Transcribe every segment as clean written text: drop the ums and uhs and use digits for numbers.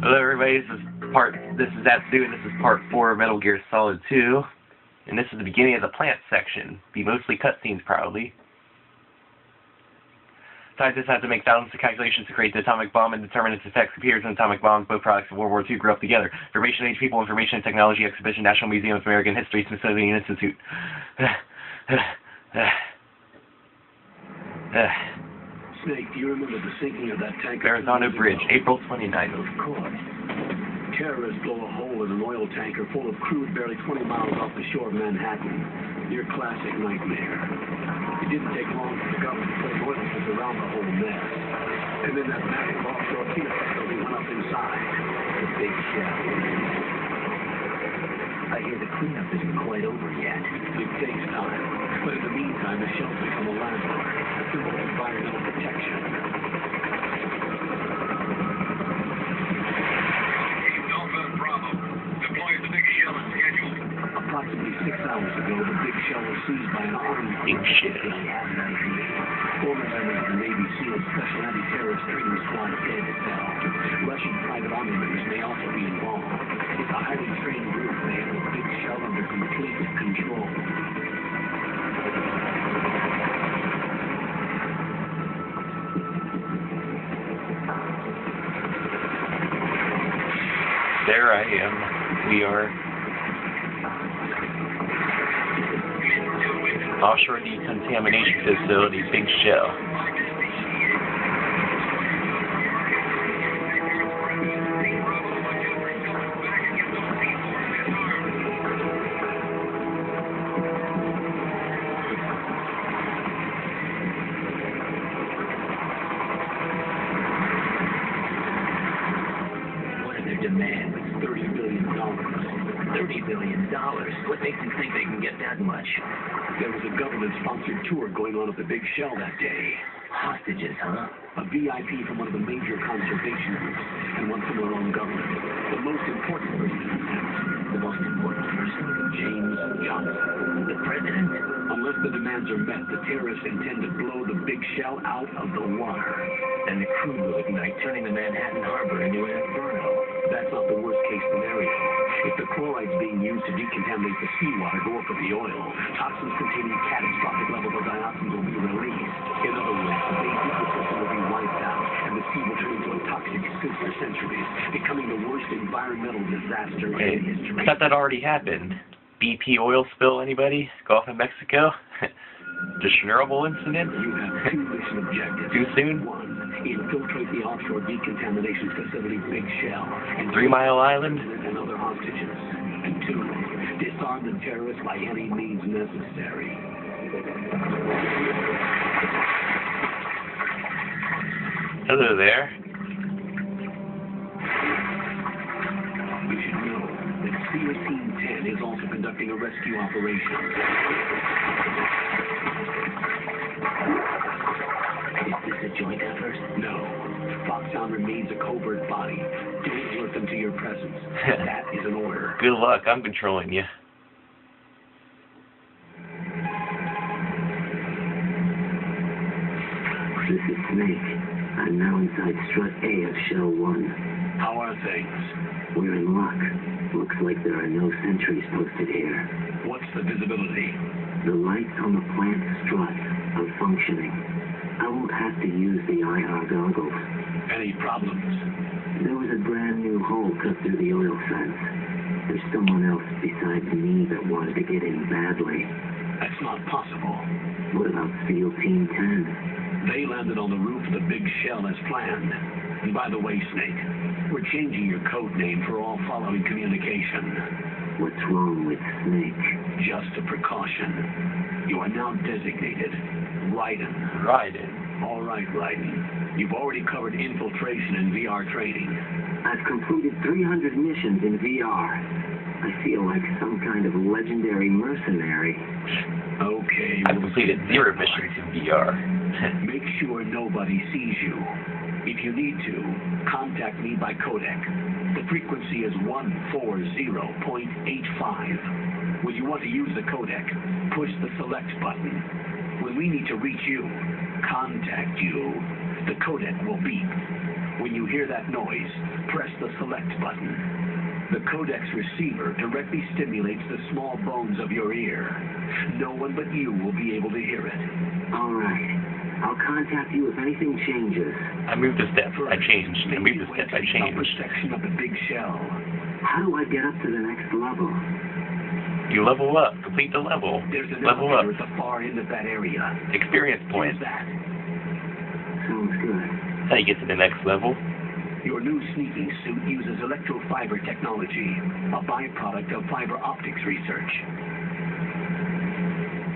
Hello everybody, this is Atsu, and this is part 4 of Metal Gear Solid 2. And this is the beginning of the plant section. Be mostly cutscenes, probably. Scientists have to make thousands of calculations to create the atomic bomb and determine its effects. Computers and atomic bombs, both products of World War II, grew up together. Information Age People, Information and Technology Exhibition, National Museum of American History, Smithsonian Institute. Snake, do you remember the sinking of that tanker? Verrazano Bridge, April 29th. Of course. Terrorists blow a hole in an oil tanker full of crude barely 20 miles off the shore of Manhattan. Your classic nightmare. It didn't take long for the government to put oil tanks around the whole mess. And then that massive offshore peanut facility went up inside. The big shell. I hear the cleanup isn't quite over yet. It takes time. But in the meantime, the shell's become a landmark. A symbol of environmental protection. Approximately 6 hours ago, the big shell was seized by an armed Big shell. Former members of the Navy SEAL Special Anti-Terrorist Training Squad dead fell. Russian private army members may also be involved. It's a highly trained group. They have the big shell under complete control. There I am. We are offshore decontamination facility, Big Shell. What are their demands? $30 billion. $30 billion? What makes them think they can get that much? There was a government-sponsored tour going on at the Big Shell that day. Hostages, huh? A VIP from one of the major conservation groups, and one from our own government. The most important person in town. The most important person? James Johnson. The president? Unless the demands are met, the terrorists intend to blow the Big Shell out of the water. And the crew will ignite, turning the Manhattan Harbor into an inferno. That's not the worst-case scenario. If the chlorides being used to decontaminate the seawater go up with the oil, toxins containing catastrophic levels of dioxins will be released. In other words, the base ecosystem will be wiped out, and the sea will turn into a toxic soup for centuries, becoming the worst environmental disaster in history. I thought that already happened. BP oil spill, anybody? Gulf of Mexico? The Chernobyl incident? You have 2 mission objectives. Too soon? 1, infiltrate the offshore decontamination facility Big Shell. And 3 Mile Island? And other hostages. And 2, disarm the terrorists by any means necessary. Hello there. You should know that SEAL Team 10 is also conducting a rescue operation. Is this a joint effort? No. Foxhound remains a covert body. Don't alert them to your presence. That is an order. Good luck, I'm controlling you. This is Snake. I'm now inside Strut A of Shell 1. How are things? We're in luck. Looks like there are no sentries posted here. What's the visibility? The lights on the plant strut are functioning. I won't have to use the IR goggles. Any problems? There was a brand new hole cut through the oil fence. There's someone else besides me that wanted to get in badly. That's not possible. What about SEAL Team 10? They landed on the roof of the Big Shell as planned. And by the way, Snake, we're changing your code name for all following communication. What's wrong with Snake? Just a precaution. You are now designated Raiden. Raiden. All right, Raiden. You've already covered infiltration and VR training. I've completed 300 missions in VR. I feel like some kind of legendary mercenary. Okay. I've completed 0 missions in VR. Make sure nobody sees you. If you need to, contact me by codec. The frequency is 140.85. When you want to use the codec, push the select button. When we need to reach you, contact you, the codec will beep. When you hear that noise, press the select button. The codec's receiver directly stimulates the small bones of your ear. No one but you will be able to hear it. All right. I'll contact you if anything changes. I moved a step. I changed. I moved a step. I changed. Section of the big shell. How do I get up to the next level? You level up. Complete the level. There's an Level up. elevator at the far end of that area. Experience Here's points. that. Sounds good. That's how you get to the next level. Your new sneaking suit uses electrofiber technology, a byproduct of fiber optics research.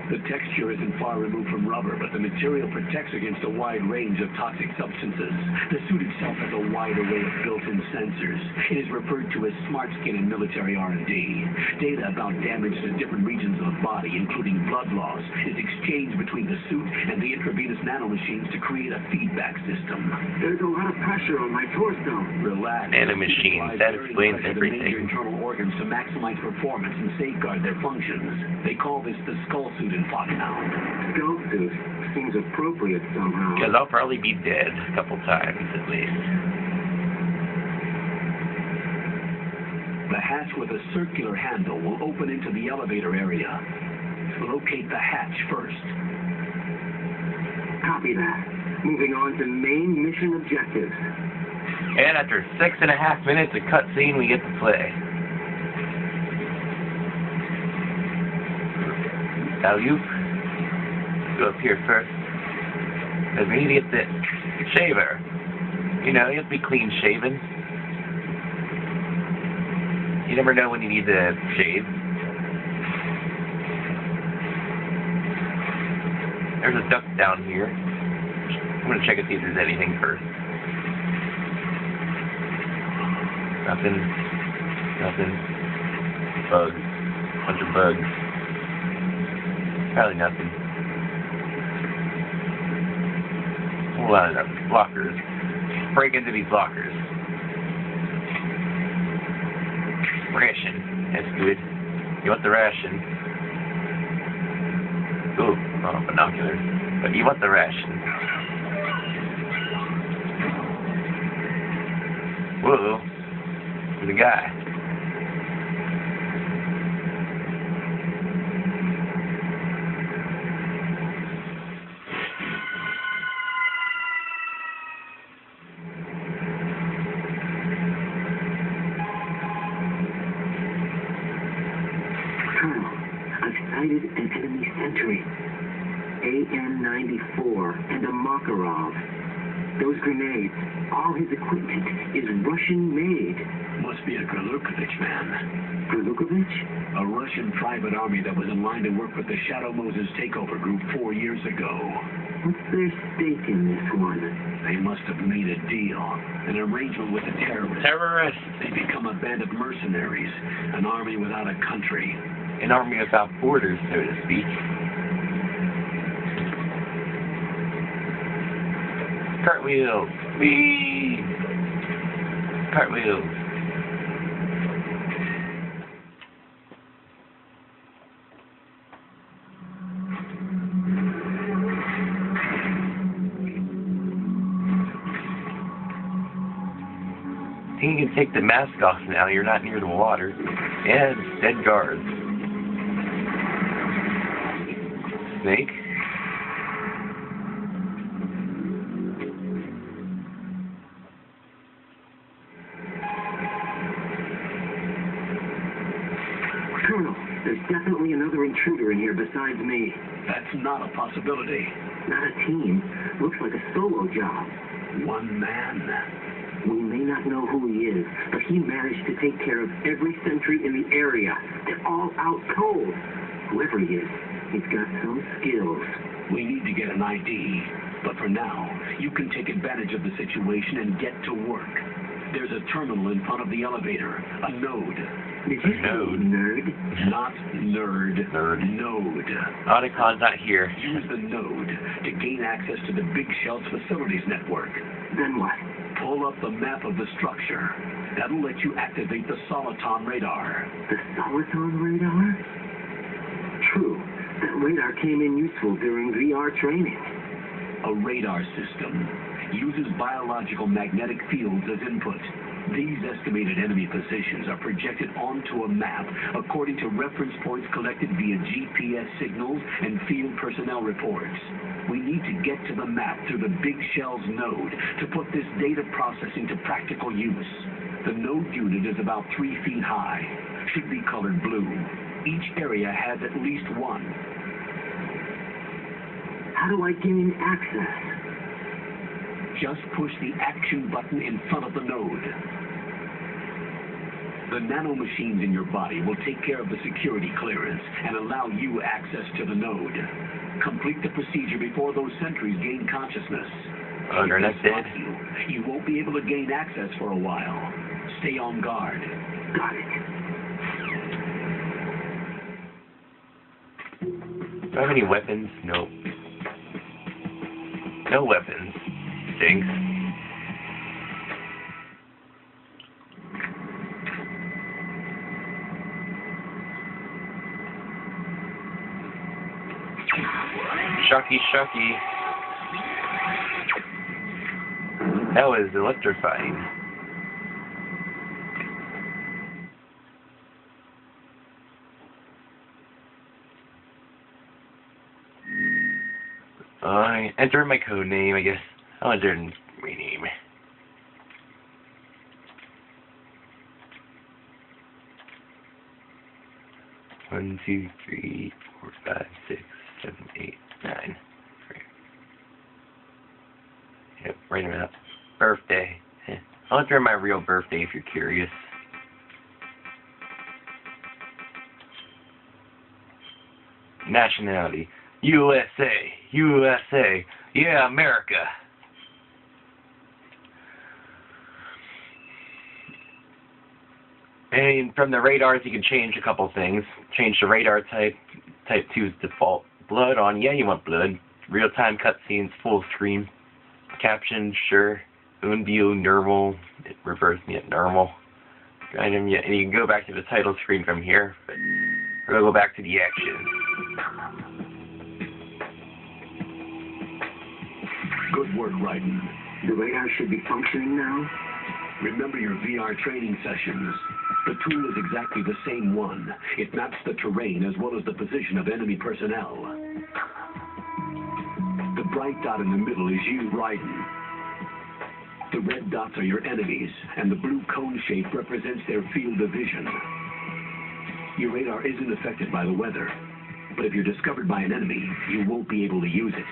The texture isn't far removed from rubber, but the material protects against a wide range of toxic substances. The suit itself has a wide array of built-in sensors. It is referred to as smart skin in military R&D. Data about damage to different regions of the body, including blood loss, is exchanged between the suit and the intravenous nanomachines to create a feedback system. There's a lot of pressure on my torso. Relax. Nanomachines, that explains Major everything. internal organs to maximize performance and safeguard their functions. They call this the skull suit in Foxhound. Skull suit seems appropriate somehow. Because I'll probably be dead a couple times at least. The hatch with a circular handle will open into the elevator area. Locate the hatch first. Copy that. Moving on to main mission objectives. And after 6.5 minutes of cutscene, we get to play. Now you go up here first. Because we need to get the shaver. You know, you have to be clean shaven. You never know when you need to shave. There's a duck down here. I'm gonna check and see if there's anything first. Nothing. Nothing. Bugs. Bunch of bugs. Probably nothing. Whole lot of lockers. Break into these lockers. Ration. That's good. You want the ration. Ooh, oh, binoculars. But you want the ration. Whoa. There's a guy. Colonel, I've sighted an enemy sentry. AN-94 and a Makarov. Those grenades, all his equipment is Russian-made. Must be a Gralukovich man. Gralukovich? A Russian private army that was in line to work with the Shadow Moses takeover group 4 years ago. What's their stake in this one? They must have made a deal, an arrangement with the terrorists. Terrorists. They become a band of mercenaries, an army without a country. An army without borders, so to speak. Cartwheels. Whee! Cartwheels. You can take the mask off now, you're not near the water. And dead guards. Snake. Colonel, there's definitely another intruder in here besides me. That's not a possibility. Not a team. Looks like a solo job. One man. We may not know who he is, but he managed to take care of every sentry in the area. They're all out cold. Whoever he is, he's got some skills. We need to get an ID. But for now, you can take advantage of the situation and get to work. There's a terminal in front of the elevator. A node. Did you say nerd? Not nerd. Nerd. Node. Otacron's not here. Use the node to gain access to the Big Shell's facilities network. Then what? Pull up the map of the structure. That'll let you activate the Soliton radar. The Soliton radar? True. That radar came in useful during VR training. A radar system. uses biological magnetic fields as input. These estimated enemy positions are projected onto a map according to reference points collected via GPS signals and field personnel reports. We need to get to the map through the Big Shell's node to put this data processing to practical use. The node unit is about 3 feet high, should be colored blue. Each area has at least one. How do I gain access? Just push the action button in front of the node. The nanomachines in your body will take care of the security clearance and allow you access to the node. Complete the procedure before those sentries gain consciousness. Internet dead. You won't be able to gain access for a while. Stay on guard. Got it. Do I have any weapons? Nope. No weapons. Stinks. Shocky, shocky. That was electrifying. I enter my code name, I guess. I'll enter my name. One, 2, 3, 4, 5, 6, 7, 8, 9. Yep, right about birthday. I'll enter my real birthday if you're curious. Nationality. USA. USA. Yeah, America. And from the radars, you can change a couple things. Change the radar type. Type 2 is default. Blood on. Yeah, you want blood. Real-time cutscenes, full screen. Caption, sure. Unview, normal. It reverts me at normal. Item, yeah, and you can go back to the title screen from here. But we're going to go back to the action. Good work, Raiden. The radar should be functioning now. Remember your VR training sessions. The tool is exactly the same one. It maps the terrain as well as the position of enemy personnel. The bright dot in the middle is you, Raiden. The red dots are your enemies, and the blue cone shape represents their field of vision. Your radar isn't affected by the weather, but if you're discovered by an enemy, you won't be able to use it.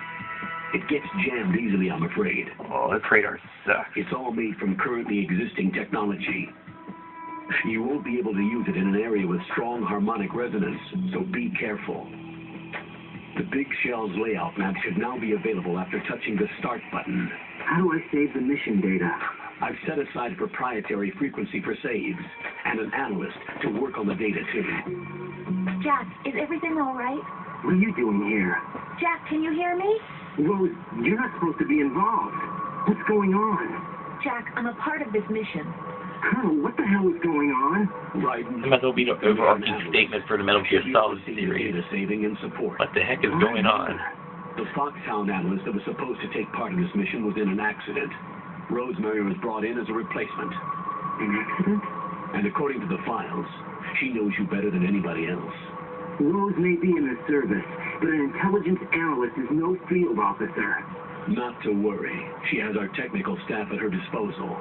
It gets jammed easily, I'm afraid. Oh, this radar sucks. It's all made from currently existing technology. You won't be able to use it in an area with strong harmonic resonance, so be careful. The Big Shell's layout map should now be available after touching the Start button. How do I save the mission data? I've set aside a proprietary frequency for saves, and an analyst to work on the data too. Jack, is everything all right? What are you doing here? Jack, can you hear me? Rose, you're not supposed to be involved. What's going on? Jack, I'm a part of this mission. Colonel, what the hell is going on? Raiden, It might as well be the overarching statement for the Metal Gear Solid series. Data saving and support. What the heck is going on? The Foxhound analyst that was supposed to take part in this mission was in an accident. Rosemary was brought in as a replacement. An accident? And according to the files, she knows you better than anybody else. Rose may be in the service, but an intelligence analyst is no field officer. Not to worry. She has our technical staff at her disposal.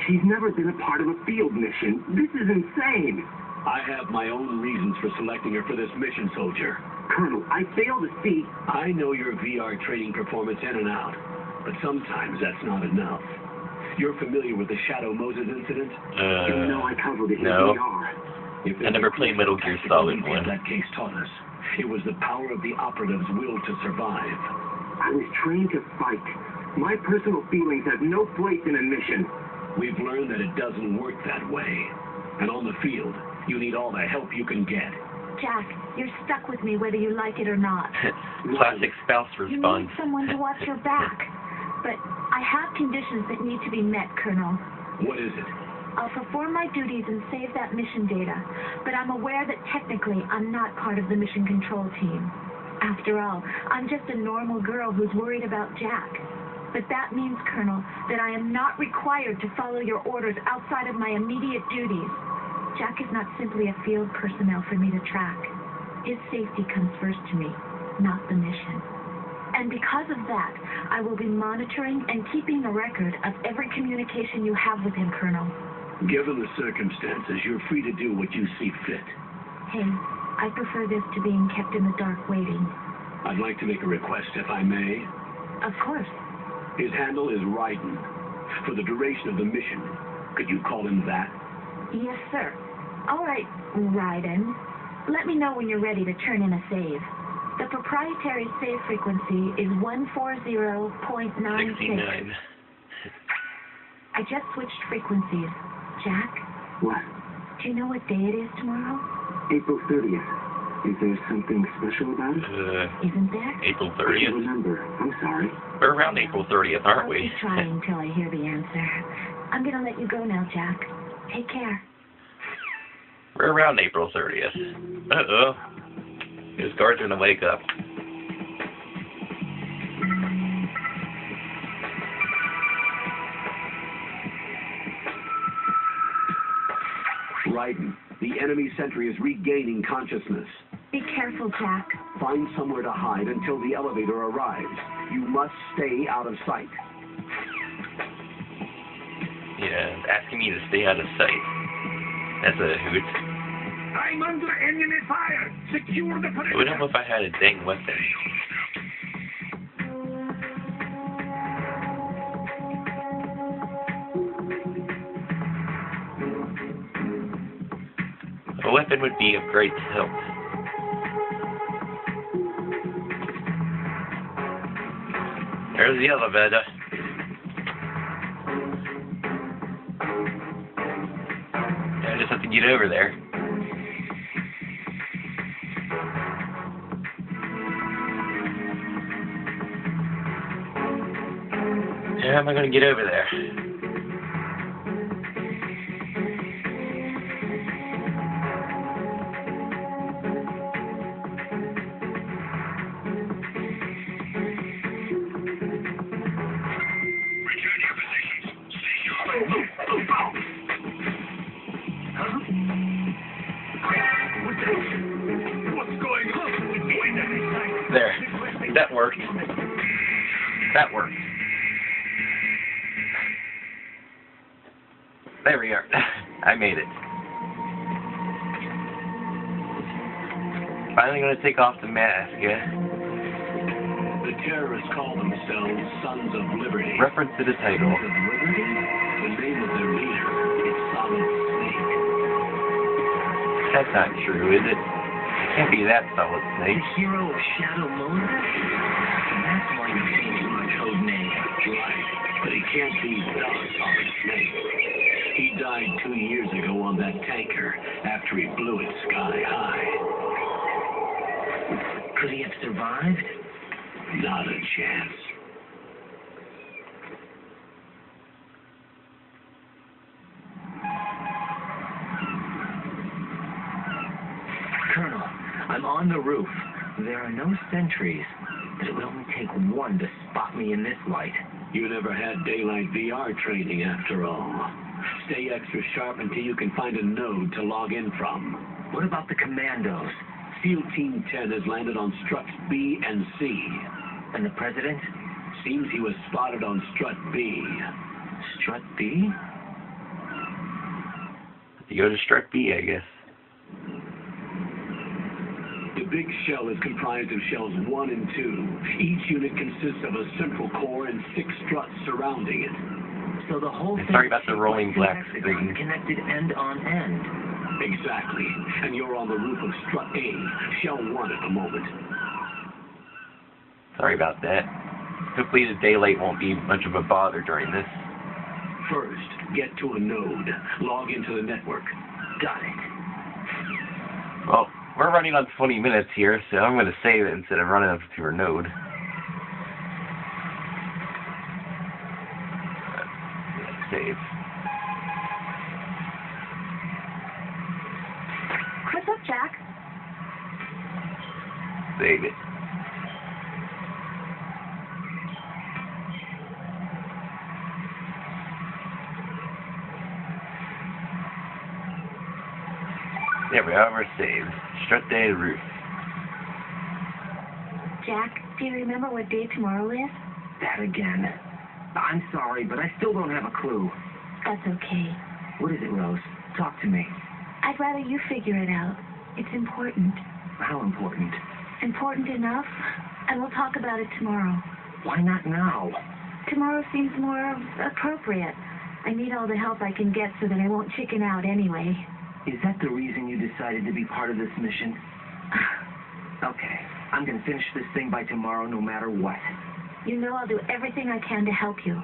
She's never been a part of a field mission. This is insane. I have my own reasons for selecting her for this mission, soldier. Colonel, I fail to see. I know your VR training performance in and out, but sometimes that's not enough. You're familiar with the Shadow Moses incident? You know I covered it no. in VR. I never played Metal Gear Solid 1. That case taught us. It was the power of the operative's will to survive. I was trained to fight. My personal feelings have no place in a mission. We've learned that it doesn't work that way. And on the field, you need all the help you can get. Jack, you're stuck with me whether you like it or not. Classic spouse You response. need someone to watch your back. But I have conditions that need to be met, Colonel. What is it? I'll perform my duties and save that mission data, but I'm aware that technically I'm not part of the mission control team. After all, I'm just a normal girl who's worried about Jack. But that means, Colonel, that I am not required to follow your orders outside of my immediate duties. Jack is not simply a field personnel for me to track. His safety comes first to me, not the mission. And because of that, I will be monitoring and keeping a record of every communication you have with him, Colonel. Given the circumstances, you're free to do what you see fit. Hey, I prefer this to being kept in the dark waiting. I'd like to make a request, if I may. Of course. His handle is Raiden. For the duration of the mission, could you call him that? Yes, sir. All right, Raiden. Let me know when you're ready to turn in a save. The proprietary save frequency is 140.96. 69. I just switched frequencies. Jack, What? do you know what day it is tomorrow? April 30th. Is there something special about it? Isn't there? April I can't 30th. remember. I'm sorry. We're around April 30th, aren't I'll we? keep trying till I hear the answer. I'm gonna let you go now, Jack. Take care. We're around April 30th. Uh-oh. His guards are gonna wake up. Raiden, the enemy sentry is regaining consciousness. Be careful, Jack. Find somewhere to hide until the elevator arrives. You must stay out of sight. Yeah, asking me to stay out of sight. That's a hoot. I'm under enemy fire. Secure the I would know if I had a dang weapon. A weapon would be of great help. There's the elevator. I just have to get over there. How am I going to get over there? There. That worked. That worked. There we are. I made it. Finally gonna take off the mask, yeah? The terrorists call themselves Sons of Liberty. Reference to the title. Sons of Liberty? The name of their leader is Solid Snake. That's not true, is it? It can't be that Solid Snake. The hero of Shadow Moon? That's why you changed my code name. Right, but he can't be the Solid Snake. He died 2 years ago on that tanker after he blew it sky high. Could he have survived? Not a chance. Colonel, I'm on the roof. There are no sentries, but it would only take one to spot me in this light. You never had daylight VR training after all. Stay extra sharp until you can find a node to log in from. What about the commandos? SEAL Team 10 has landed on struts B and C. And the president? Seems he was spotted on strut B. Strut B? You go to strut B, I guess. The big shell is comprised of shells 1 and 2. Each unit consists of a central core and 6 struts surrounding it. So the whole thing Sorry about the rolling black screen. connected end on end. Exactly. And you're on the roof of strut A, shell 1 at the moment. Sorry about that. Hopefully the daylight won't be much of a bother during this. First, get to a node. Log into the network. Got it. Well, we're running on 20 minutes here, so I'm going to save it instead of running up to a node. Save. What's up, Jack? Save it. There we are, we're saved. Strut Day Roof. Jack, do you remember what day tomorrow is? That again. I'm sorry, but I still don't have a clue. That's okay. What is it, Rose? Talk to me. I'd rather you figure it out. It's important. How important? Important enough, and we'll talk about it tomorrow. Why not now? Tomorrow seems more appropriate. I need all the help I can get so that I won't chicken out anyway. Is that the reason you decided to be part of this mission? Okay, I'm gonna finish this thing by tomorrow no matter what. You know I'll do everything I can to help you.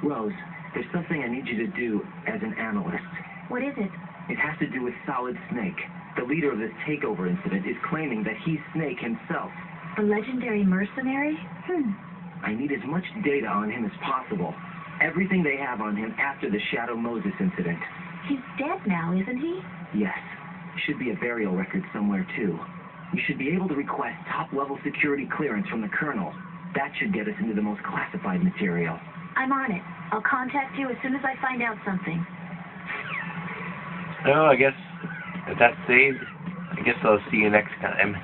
Rose, there's something I need you to do as an analyst. What is it? It has to do with Solid Snake. The leader of this takeover incident is claiming that he's Snake himself. The legendary mercenary? I need as much data on him as possible. Everything they have on him after the Shadow Moses incident. He's dead now, isn't he? Yes. Should be a burial record somewhere, too. You should be able to request top-level security clearance from the Colonel. That should get us into the most classified material. I'm on it. I'll contact you as soon as I find out something. Oh, I guess if that's saved, I guess I'll see you next time.